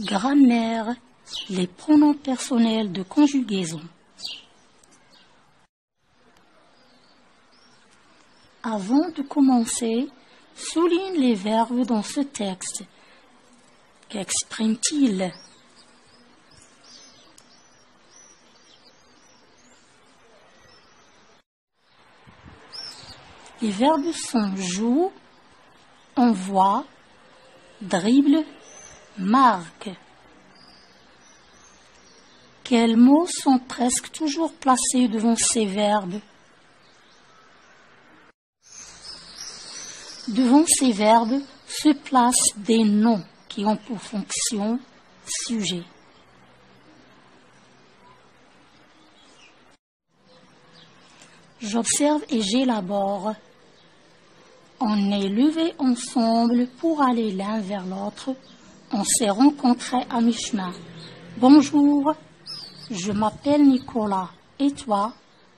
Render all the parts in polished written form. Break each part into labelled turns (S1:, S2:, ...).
S1: Grammaire, les pronoms personnels de conjugaison. Avant de commencer, souligne les verbes dans ce texte. Qu'expriment-ils? Les verbes sont joue, envoie, dribble, marque. Quels mots sont presque toujours placés devant ces verbes? Devant ces verbes se placent des noms qui ont pour fonction sujet. J'observe et j'élabore. On est levés ensemble pour aller l'un vers l'autre. On s'est rencontrés à mi-chemin. Bonjour, je m'appelle Nicolas. Et toi?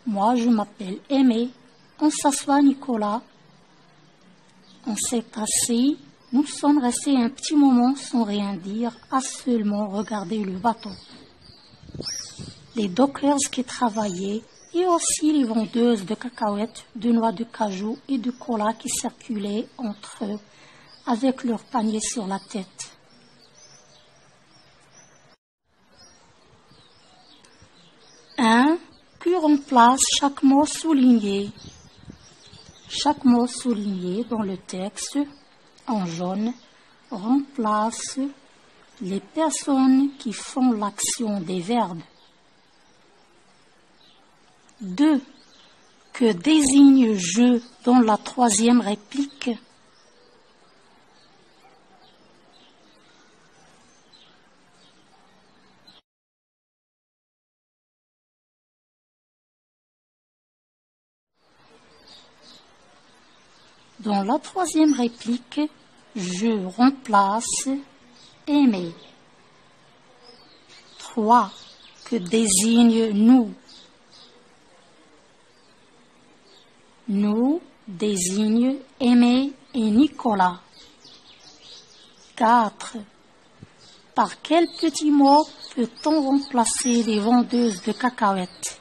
S1: Moi, je m'appelle Aimé. On s'assoit, Nicolas. On s'est assis. Nous sommes restés un petit moment sans rien dire, à seulement regarder le bateau. Les dockers qui travaillaient et aussi les vendeuses de cacahuètes, de noix de cajou et de cola qui circulaient entre eux avec leurs paniers sur la tête. Puis remplace chaque mot souligné. Chaque mot souligné dans le texte, en jaune, remplace les personnes qui font l'action des verbes. 2. Que désigne je dans la troisième réplique? Dans la troisième réplique, je remplace aimer. 3. Que désigne nous? Nous désigne Aimé et Nicolas. 4. Par quel petit mot peut-on remplacer les vendeuses de cacahuètes?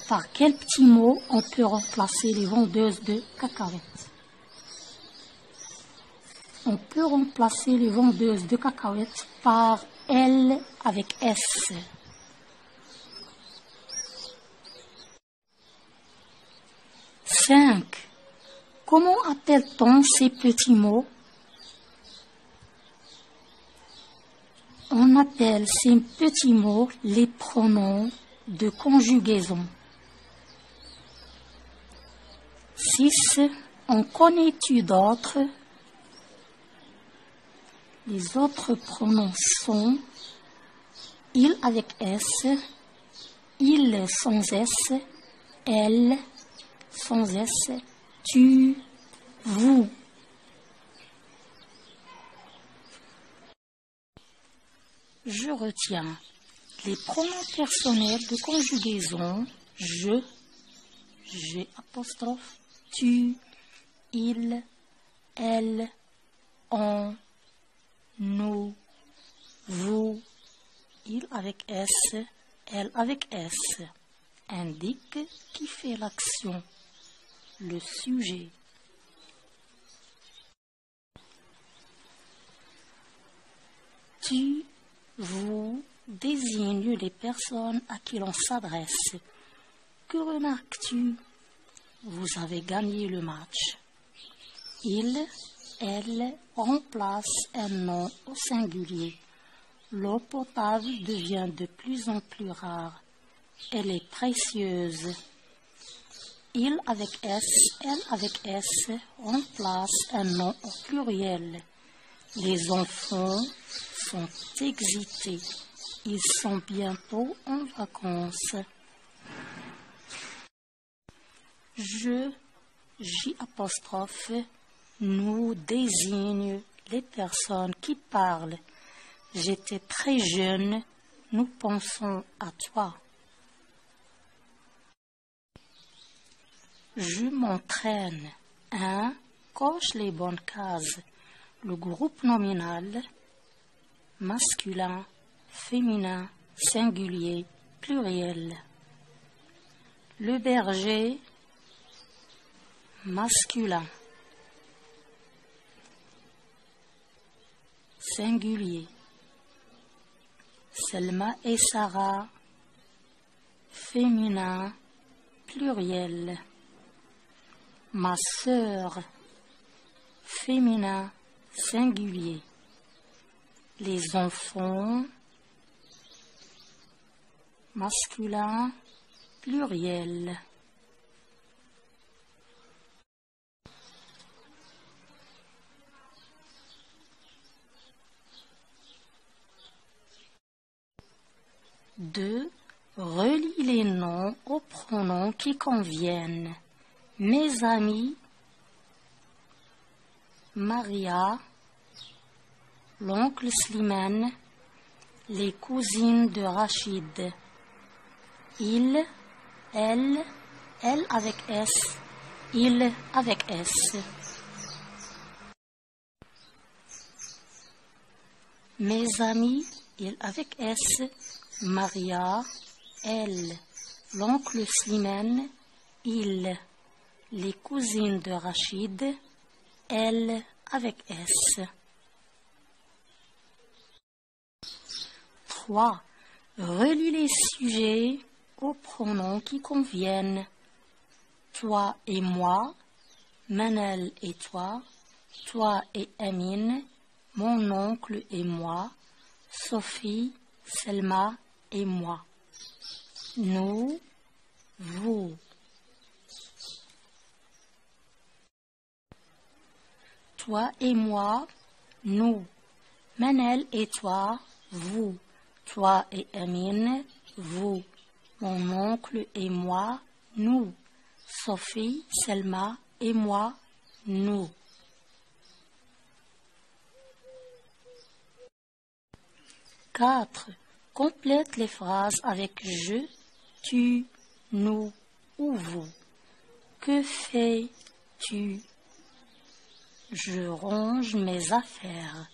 S1: Par quel petit mot on peut remplacer les vendeuses de cacahuètes? On peut remplacer les vendeuses de cacahuètes par L avec S. 5. Comment appelle-t-on ces petits mots? On appelle ces petits mots les pronoms de conjugaison. 6. En connais-tu d'autres? Les autres pronoms sont il avec S, il sans S, elle sans S, tu, vous. Je retiens les pronoms personnels de conjugaison je, j'ai apostrophe, tu, il, elle, on, nous, vous, il avec S, elle avec S, indique qui fait l'action, le sujet. Tu, vous désigne les personnes à qui l'on s'adresse. Que remarques-tu? Vous avez gagné le match. Il, elle remplace un nom au singulier. L'eau potable devient de plus en plus rare. Elle est précieuse. Il avec S, elle avec S remplace un nom au pluriel. Les enfants sont excités. Ils sont bientôt en vacances. Je, J apostrophe, nous désigne les personnes qui parlent. J'étais très jeune, nous pensons à toi. Je m'entraîne. 1. Coche les bonnes cases. Le groupe nominal, masculin, féminin, singulier, pluriel. Le berger, masculin, singulier. Selma et Sarah, féminin, pluriel. Ma sœur, féminin, singulier. Les enfants, masculin, pluriel. Deux, relie les noms aux pronoms qui conviennent. Mes amis, Maria, l'oncle Slimane, les cousines de Rachid. Il, elle avec S, il avec S. Mes amis, il avec S, Maria, elle, l'oncle Slimane, il, les cousines de Rachid, elle avec S. 3. Relie les sujets aux pronoms qui conviennent. Toi et moi, Manel et toi et Amine, mon oncle et moi, Sophie, Selma et moi. Nous, vous. Toi et moi, nous. Manel et toi, vous. Toi et Amine, vous. Mon oncle et moi, nous. Sophie, Selma et moi, nous. 4. Complète les phrases avec je, tu, nous ou vous. Que fais-tu? Je range mes affaires.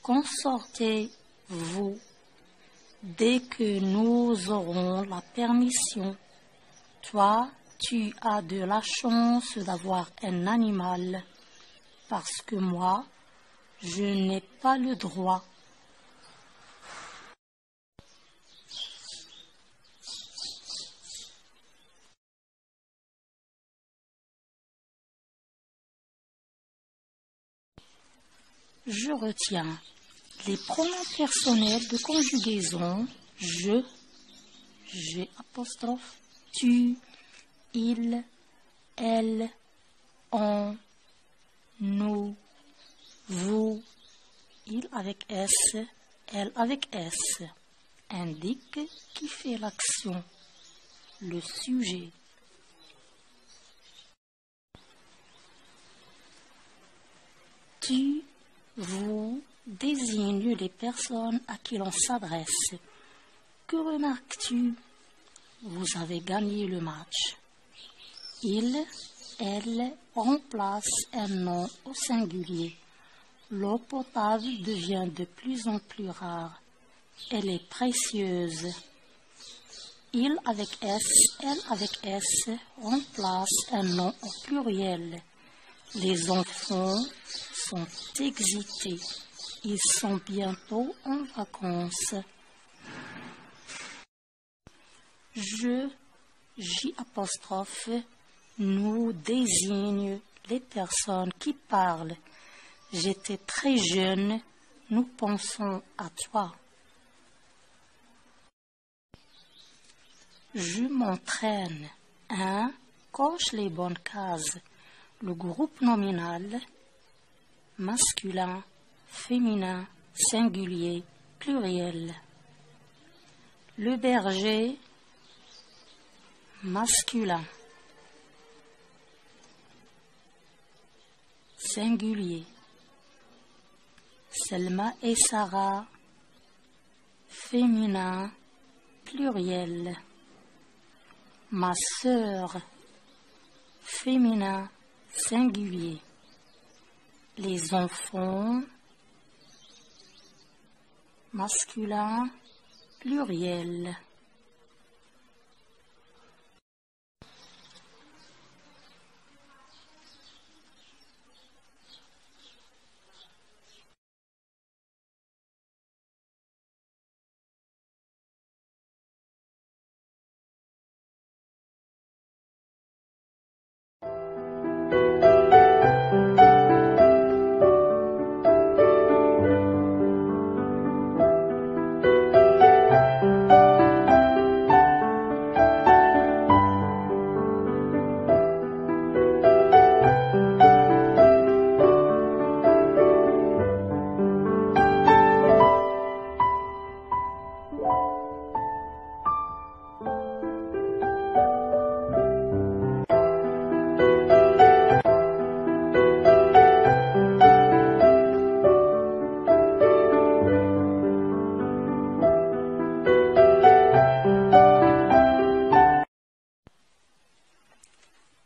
S1: Quand sortez-vous? Dès que nous aurons la permission. Toi, tu as de la chance d'avoir un animal, parce que moi, je n'ai pas le droit. Je retiens les pronoms personnels de conjugaison je apostrophe, tu, il, elle, on, nous, vous, il avec S, elle avec S, indique qui fait l'action, le sujet. Tu, vous désigne les personnes à qui l'on s'adresse. Que remarques-tu? Vous avez gagné le match. Il, elle remplace un nom au singulier. L'eau potable devient de plus en plus rare. Elle est précieuse. Il avec S, elle avec S remplace un nom au pluriel. Les enfants sont excités. Ils sont bientôt en vacances. Je, J apostrophe, nous désigne les personnes qui parlent. J'étais très jeune, nous pensons à toi. Je m'entraîne. 1. coche les bonnes cases. Le groupe nominal, masculin, féminin, singulier, pluriel. Le berger, masculin, singulier. Selma et Sarah, féminin, pluriel. Ma sœur, féminin, singulier. Les enfants, masculin, pluriel.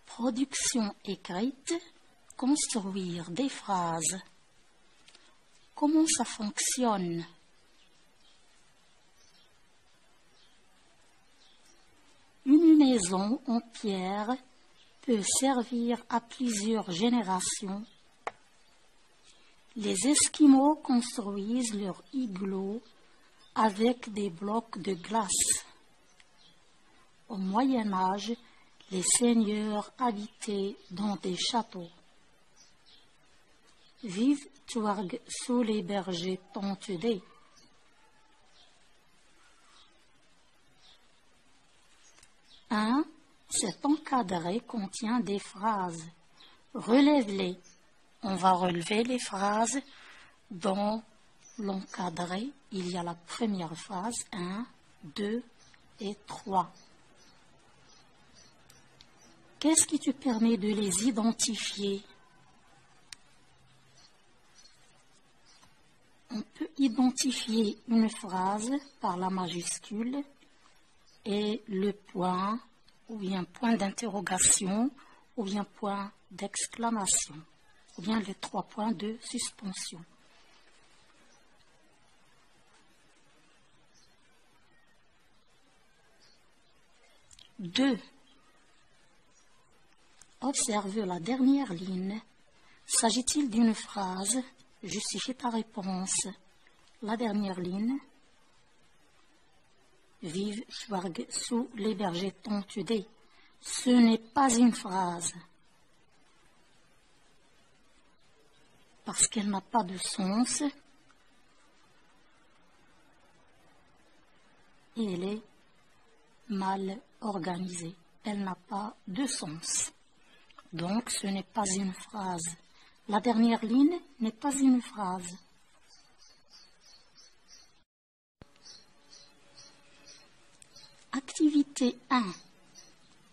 S1: Production écrite, construire des phrases. Comment ça fonctionne? Une maison en pierre peut servir à plusieurs générations. Les Esquimaux construisent leur igloo avec des blocs de glace. Au Moyen Âge, les seigneurs habitaient dans des châteaux. Vive Tuareg sous les bergers Tontudé. Cet encadré contient des phrases. Relève-les. On va relever les phrases. Dans l'encadré, il y a la première phrase, 1, 2 et 3. Qu'est-ce qui te permet de les identifier? On peut identifier une phrase par la majuscule et le point, ou bien point d'interrogation, ou bien point d'exclamation, ou bien les 3 points de suspension. Deux. Observe la dernière ligne. S'agit-il d'une phrase? Justifie ta réponse. La dernière ligne. Vive Tuareg sous les bergers Tontudé. Ce n'est pas une phrase. Parce qu'elle n'a pas de sens. Et elle est mal organisée. Elle n'a pas de sens. Donc, ce n'est pas une phrase. La dernière ligne n'est pas une phrase. Activité 1.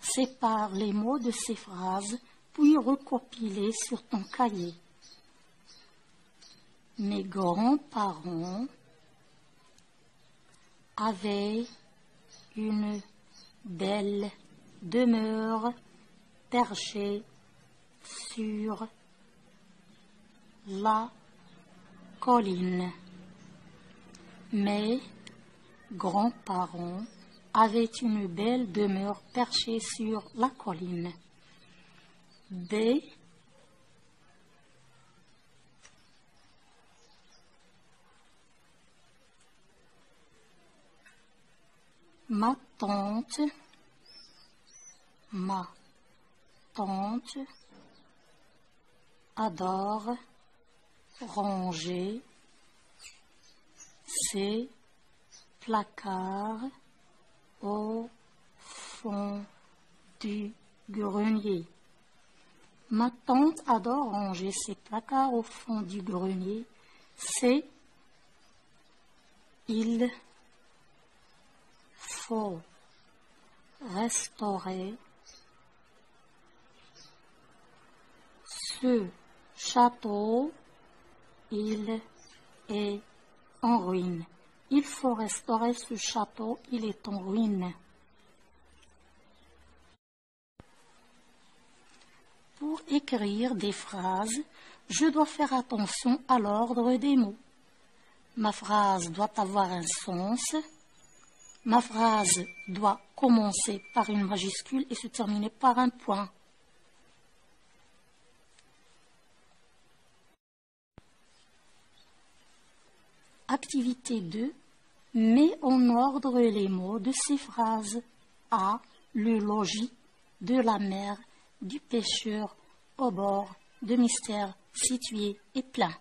S1: Sépare les mots de ces phrases, puis recopie-les sur ton cahier. Mes grands-parents avaient une belle demeure perchée sur la colline. Mes grands-parents avaient une belle demeure perchée sur la colline. B. Ma tante adore ranger ses placards au fond du grenier. Ma tante adore ranger ses placards au fond du grenier. C'est il faut restaurer ce château, il est en ruine. Il faut restaurer ce château, il est en ruine. Pour écrire des phrases, je dois faire attention à l'ordre des mots. Ma phrase doit avoir un sens. Ma phrase doit commencer par une majuscule et se terminer par un point. Activité 2. Mets en ordre les mots de ces phrases. A. Le logis, de la mer, du pêcheur, au bord, de mystère, situé et plein.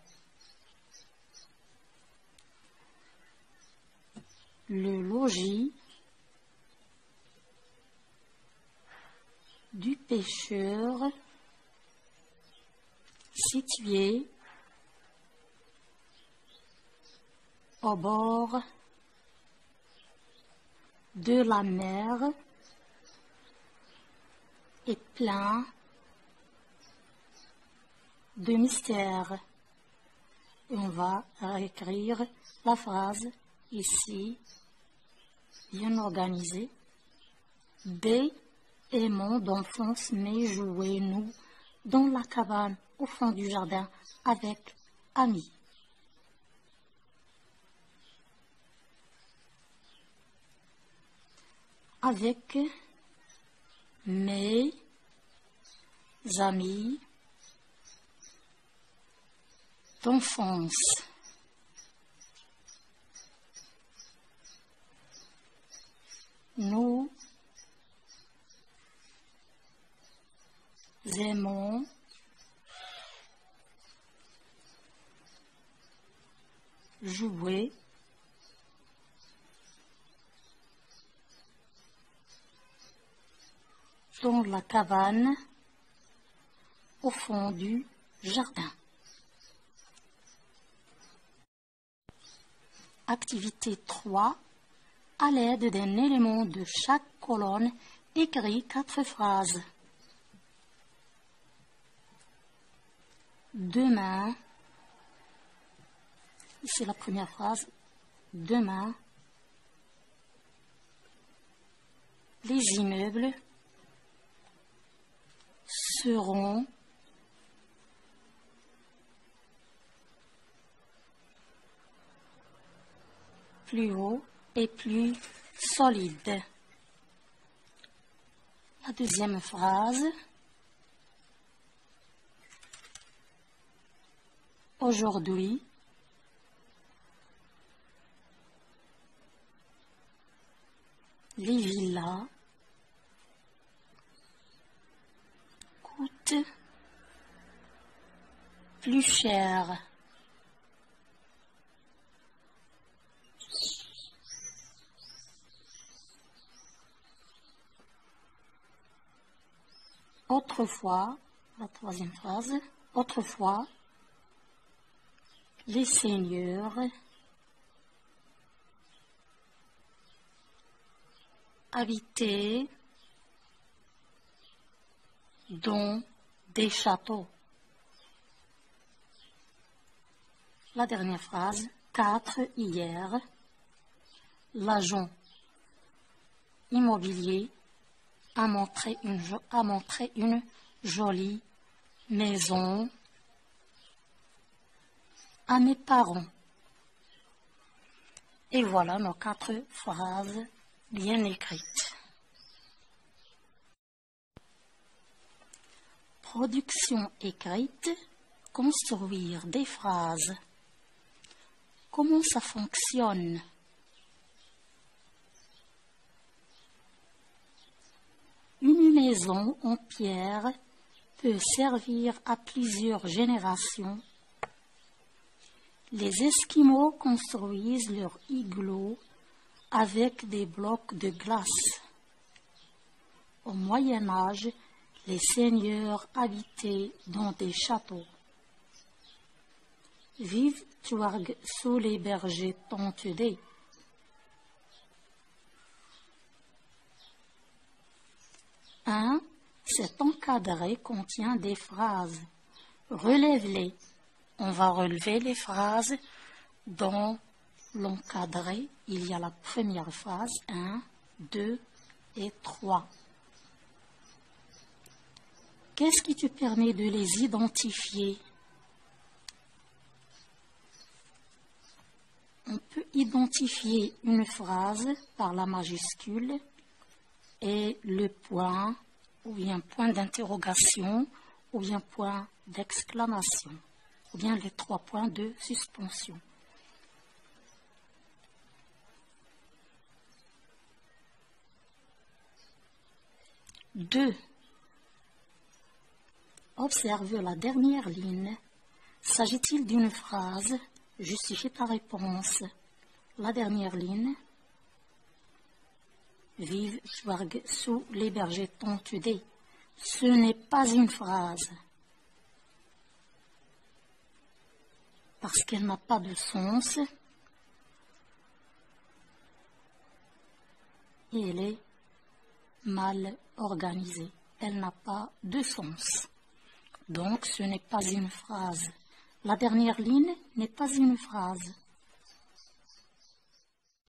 S1: Le logis, du pêcheur, situé au bord de la mer et plein de mystère. Et on va réécrire la phrase ici, bien organisée. B. Aimons d'enfance, mais jouez-nous dans la cabane au fond du jardin avec amis. Avec mes amis d'enfance. Nous aimons jouer dans la cabane au fond du jardin. Activité 3. À l'aide d'un élément de chaque colonne, écris 4 phrases. Demain, ici la première phrase, demain, les immeubles seront plus hauts et plus solides. La deuxième phrase, aujourd'hui, les villas coûtent plus cher. Autrefois, la troisième phrase, autrefois, les seigneurs habitaient dans des châteaux. La dernière phrase, 4 hier, l'agent immobilier a montré une jolie maison à mes parents. Et voilà nos 4 phrases bien écrites. Production écrite, construire des phrases. Comment ça fonctionne? Une maison en pierre peut servir à plusieurs générations. Les Esquimaux construisent leur igloo avec des blocs de glace. Au Moyen Âge, Les seigneurs habitaient dans des châteaux. Vive Tuareg sous les bergers tontués. Un, cet encadré contient des phrases. Relève-les. On va relever les phrases. Dans l'encadré, il y a la première phrase, 1, 2 et 3. Qu'est-ce qui te permet de les identifier? On peut identifier une phrase par la majuscule et le point, ou bien point d'interrogation, ou bien point d'exclamation, ou bien les 3 points de suspension. Deux. Observe la dernière ligne. S'agit-il d'une phrase? Justifie ta réponse. La dernière ligne. Vive Tuareg sous les bergers tontués. Ce n'est pas une phrase. Parce qu'elle n'a pas de sens. Et elle est mal organisée. Elle n'a pas de sens. Donc, ce n'est pas une phrase. La dernière ligne n'est pas une phrase.